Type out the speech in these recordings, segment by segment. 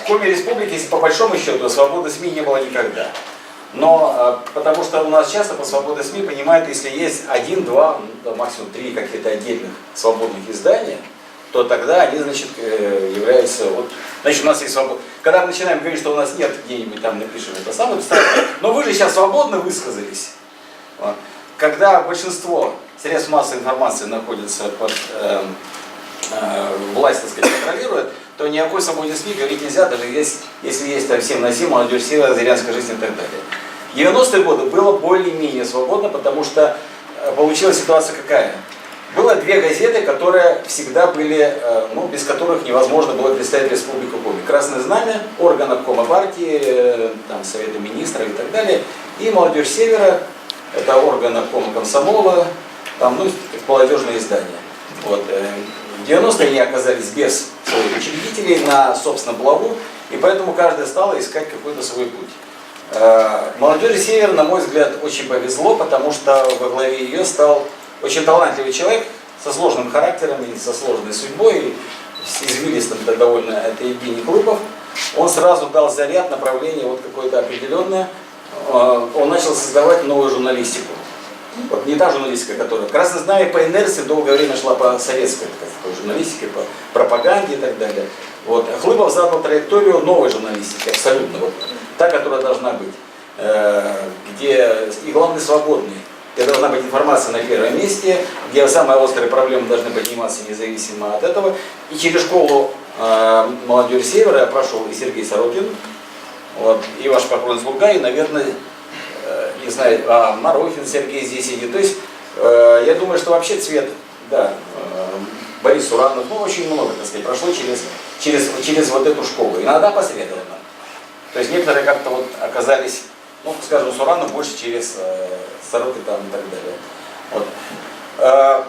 Коми республики, если по большому счету, свободы СМИ не было никогда. Но потому что у нас часто по свободе СМИ понимают, если есть один, два, ну, максимум три каких-то отдельных свободных издания, то тогда они, значит, являются, вот, значит, у нас есть свобода. Когда мы начинаем говорить, что у нас нет где-нибудь там напишем это самое, но вы же сейчас свободно высказались. Вот. Когда большинство средств массовой информации находится под власть, так сказать, контролирует, то ни о какой свободе СМИ говорить нельзя, даже если есть там всем на сим, молодежь сила, зырянская жизнь и так далее. В 90-е годы было более-менее свободно, потому что получилась ситуация какая? Было две газеты, которые всегда были, ну, без которых невозможно было представить Республику Коми. «Красное знамя», орган обкома партии, там, Совета министров и так далее, и «Молодежь Севера», это орган обкома комсомола, там, ну, молодежные издания. Вот. В 90-е они оказались без своих учредителей на собственном плаву, и поэтому каждая стала искать какой-то свой путь. Молодежи Севера, на мой взгляд, очень повезло, потому что во главе ее стал очень талантливый человек со сложным характером и со сложной судьбой, с извилистым довольно, это Евгений Хлыпов. Он сразу дал заряд, направление вот какое-то определенное. Он начал создавать новую журналистику. Вот не та журналистика, которая «Красное знамя» по инерции долгое время шла по советской такой журналистике, по пропаганде и так далее. Вот. Хлыпов задал траекторию новой журналистики, абсолютно. Вот. Та, которая должна быть. Где и главное свободный. Где должна быть информация на первом месте, где самые острые проблемы должны подниматься независимо от этого. И через школу молодежи Севера я прошел и Сергей Сорокин, вот, и ваш покровный слуга, и, наверное, не знаю, Марохин Сергей здесь сидит. То есть, я думаю, что вообще цвет, да, Борис Суранов, ну, очень много, так сказать, прошло через вот эту школу. Иногда посредственно. То есть, некоторые как-то вот оказались, ну, скажем, Суранов больше через Сорокин там и так далее. Вот.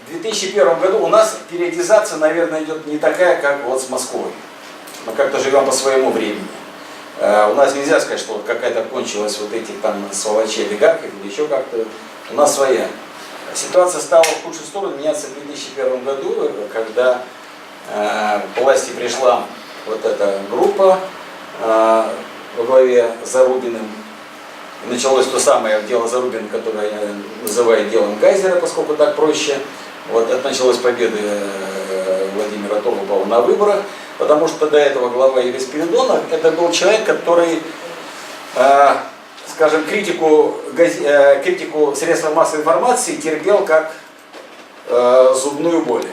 В 2001 году у нас периодизация, наверное, идет не такая, как вот с Москвой. Мы как-то живем по своему времени. У нас нельзя сказать, что вот какая-то кончилась вот этих там сволочей олигархов или еще как-то. У нас своя. Ситуация стала в худшую сторону меняться в 2001 году, когда к власти пришла вот эта группа во главе с Зарубиным. Началось то самое дело Зарубина, которое называют делом Гайзера, поскольку так проще. Вот это началось с победы Владимира Толупова на выборах, потому что до этого глава Юрий Спиридонов это был человек, который, скажем, критику средств массовой информации терпел как зубную боль.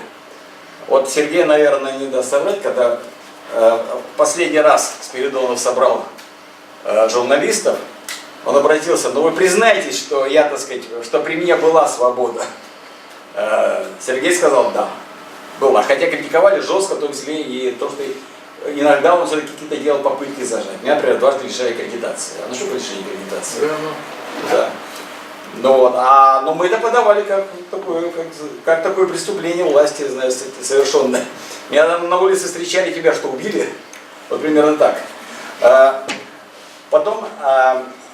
Вот Сергей, наверное, не даст соврать, когда последний раз Спиридонов собрал журналистов, он обратился: ну вы признаетесь, что я, так сказать, что при мне была свобода? Сергей сказал: да, была. Хотя критиковали жестко, в том числе и то, что иногда он все-таки какие-то делал попытки зажать. Меня, например, дважды лишали аккредитации. А ну что лишили аккредитации? Да. Ну, вот. Но мы это подавали как такое преступление власти, знаешь, совершенное. Меня на улице встречали: тебя что, убили? Вот примерно так. Потом,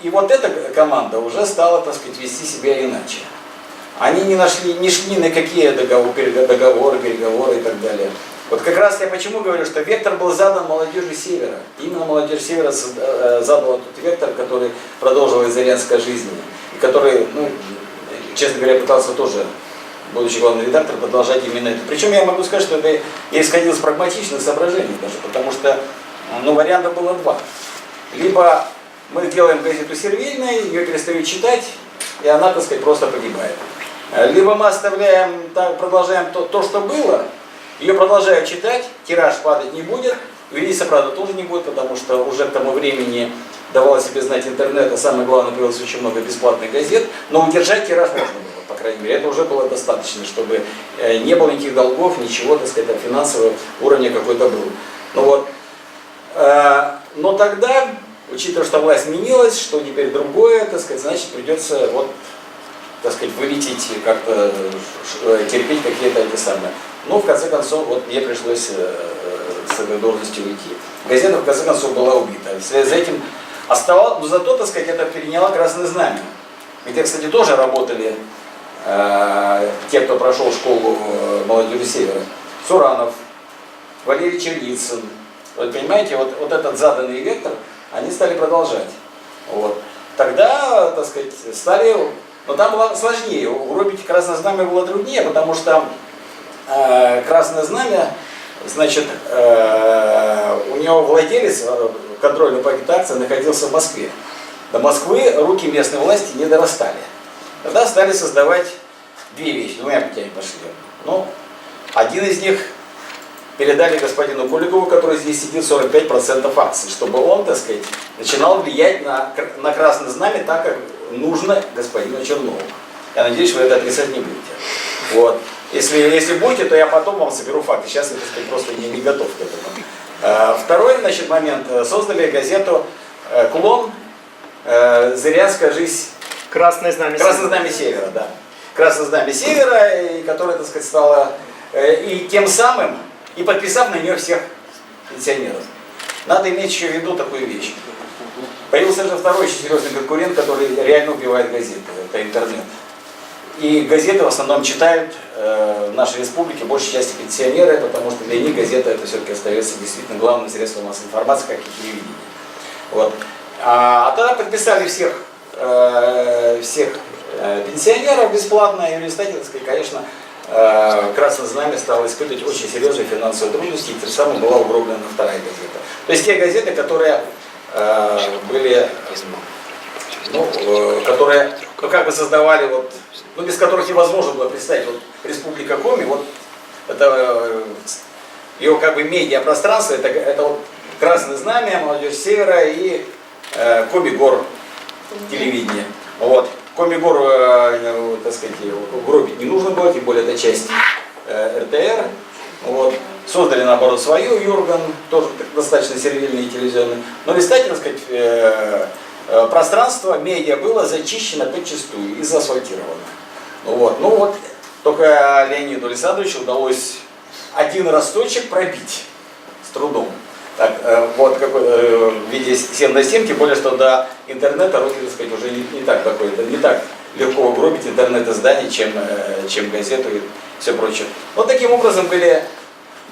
и вот эта команда уже стала, так сказать, вести себя иначе. Они не шли на какие договоры, переговоры и так далее. Вот как раз я почему говорю, что вектор был задан молодежи Севера. Именно молодежь Севера задала тот вектор, который продолжил из Зырянской жизни. И который, ну, честно говоря, пытался тоже, будучи главным редактором, продолжать именно это. Причем я могу сказать, что это я исходил из прагматичных соображений даже, потому что, ну, вариантов было два. Либо мы делаем газету сервильной, ее перестают читать, и она, так сказать, просто погибает. Либо мы оставляем, продолжаем то, что было, ее продолжают читать, тираж падать не будет, увеличиться, правда, тоже не будет, потому что уже к тому времени давало себе знать интернет, а самое главное, появилось очень много бесплатных газет, но удержать тираж можно было, по крайней мере, это уже было достаточно, чтобы не было никаких долгов, ничего, так сказать, финансового уровня какой-то был. Ну вот, но тогда, учитывая, что власть сменилась, что теперь другое, так сказать, значит, придется вот, так сказать, вылететь, как-то терпеть какие-то эти самые. Но в конце концов, вот мне пришлось с этой должности уйти. Газета в конце концов была убита. Вслед за этим оставалось, но зато, так сказать, это переняла «Красное знамя», где, кстати, тоже работали те, кто прошел школу молодежи Севера. Суранов, Валерий Черницын, Вот понимаете, вот этот заданный вектор они стали продолжать. Вот. Тогда, так сказать, стали... Но там было сложнее. Угробить Красное Знамя было труднее, потому что Красное Знамя, значит, у него владелец контрольного пакета акций находился в Москве. До Москвы руки местной власти не дорастали. Тогда стали создавать две вещи, двумя путями пошли. Ну, один из них передали господину Куликову, который здесь сидит, 45% акций, чтобы он, так сказать, начинал влиять на Красное Знамя так, как нужно господину Чернову. Я надеюсь, вы это отрицать не будете. Вот. Если будете, то я потом вам соберу факты. Сейчас я, так сказать, просто не готов к этому. Второй, значит, момент. Создали газету «Клон. Зырянская жизнь». Красное Знамя. Красное Знамя Севера, да. Красное Знамя Севера, и которая, так сказать, стала... И тем самым, и подписав на нее всех пенсионеров. Надо иметь еще в виду такую вещь. Появился же второй очень серьезный конкурент, который реально убивает газеты. Это интернет. И газеты в основном читают в нашей республике большей части пенсионеры, потому что для них газета это все-таки остается действительно главным средством массовой информации, как и телевидение. Вот. А тогда подписали всех пенсионеров бесплатно, и в результате, так сказать, конечно, Красное Знамя стало испытывать очень серьезные финансовые трудности, и тем самым была угроблена вторая газета. То есть те газеты, которые были, которые, как бы создавали, вот, без которых невозможно было представить, вот Республика Коми, вот это ее как бы медиапространство, это вот Красное Знамя, Молодежь Севера и Коми-Гор телевидение. Вот. Коми-Гор, так сказать, угробить не нужно было, тем более это часть РТР. Вот. Создали, наоборот, свою Юрган, тоже достаточно сервильный телевизионный. Но в результате, так сказать, пространство медиа было зачищено подчистую и заасфальтировано. Вот. Ну вот, только Леониду Александровичу удалось один росточек пробить с трудом. Так, вот какой, в виде 7 на 7, тем более, что до интернета руки, так сказать, уже не так такое, не так легко угробить интернет-издание, чем газету и все прочее. Вот таким образом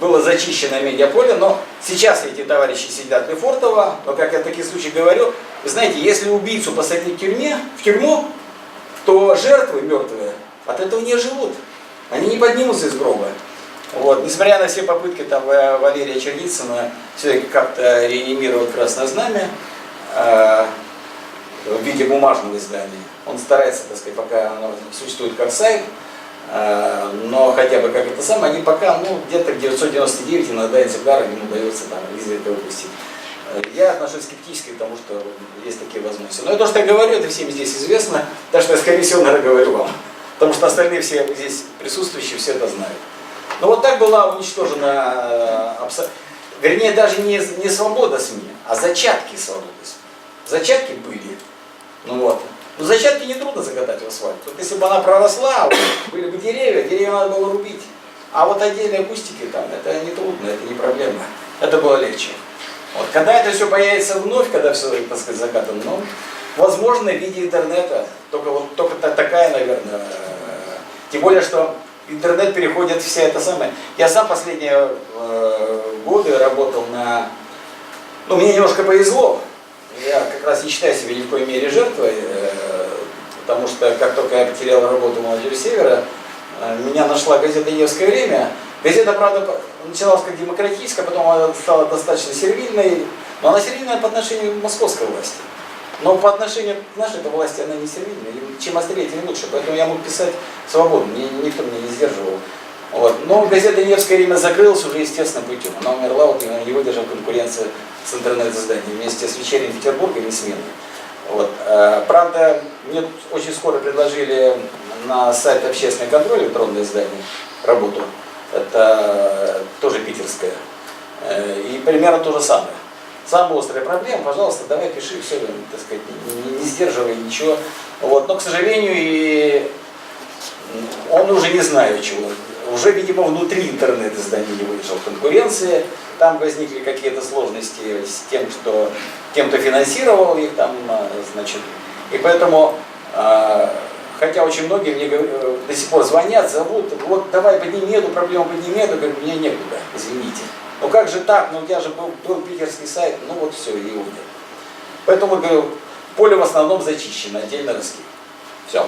было зачищено медиаполе, но сейчас эти товарищи сидят в Лефортово, но, как я в таких случаях говорю, вы знаете, если убийцу посадить в тюрьму, то жертвы мертвые от этого не живут, они не поднимутся из гроба. Вот. Несмотря на все попытки там, Валерия Черницына все-таки как-то реанимировать Красное Знамя в виде бумажного издания, он старается, так сказать, пока оно существует как сайт, но хотя бы как это самое, они пока, где-то 999 иногда экземпляров им удается там изредка выпустить. Я отношусь скептически к тому, что есть такие возможности. Но то, что я говорю, это всем здесь известно, так что я, скорее всего, наверное, говорю вам. Потому что остальные все здесь присутствующие все это знают. Но вот так была уничтожена, вернее, даже не свобода СМИ, а зачатки свободы СМИ. Зачатки были. Но зачатки нетрудно закатать в асфальт. Вот если бы она проросла, были бы деревья надо было рубить. А вот отдельные кустики там, это не трудно, это не проблема. Это было легче. Вот. Когда это все появится вновь, когда все, так сказать, закатано, возможно, в виде интернета, только такая, наверное, тем более, что интернет переходит вся это самое. Я сам последние годы работал мне немножко повезло. Я как раз не считаю себя ни в коей мере жертвой, потому что как только я потерял работу в «Молодежи Севера», меня нашла газета «Невское время». Газета, правда, начиналась как демократическая, потом она стала достаточно сервильной, но она сервильная по отношению к московской власти. Но по отношению к нашей власти она не сервильная, чем острее, тем лучше. Поэтому я мог писать свободно, никто меня не сдерживал. Вот. Но газета «Невское время» закрылась уже естественным путем. Она умерла, не выдержав конкуренции с интернет-изданием вместе с «Вечерним Петербургом» и «Сменой». Вот. Правда, мне очень скоро предложили на сайт «Общественный контроль», электронное издание, работу. Это тоже питерское. И примерно то же самое. Самая острая проблема, пожалуйста, давай пиши, все, так сказать, не сдерживай ничего. Вот. Но, к сожалению, он уже не знает чего. Уже, видимо, внутри интернет-издания не выдержал конкуренции. Там возникли какие-то сложности с тем, кто финансировал их там, значит. И поэтому, хотя очень многие мне до сих пор звонят, зовут, вот давай подними эту проблему, подними эту, говорю, мне некуда, извините. Ну как же так, ну я же был питерский сайт, ну вот все, и умер. Поэтому, говорю, поле в основном зачищено, отдельно раскид. Все.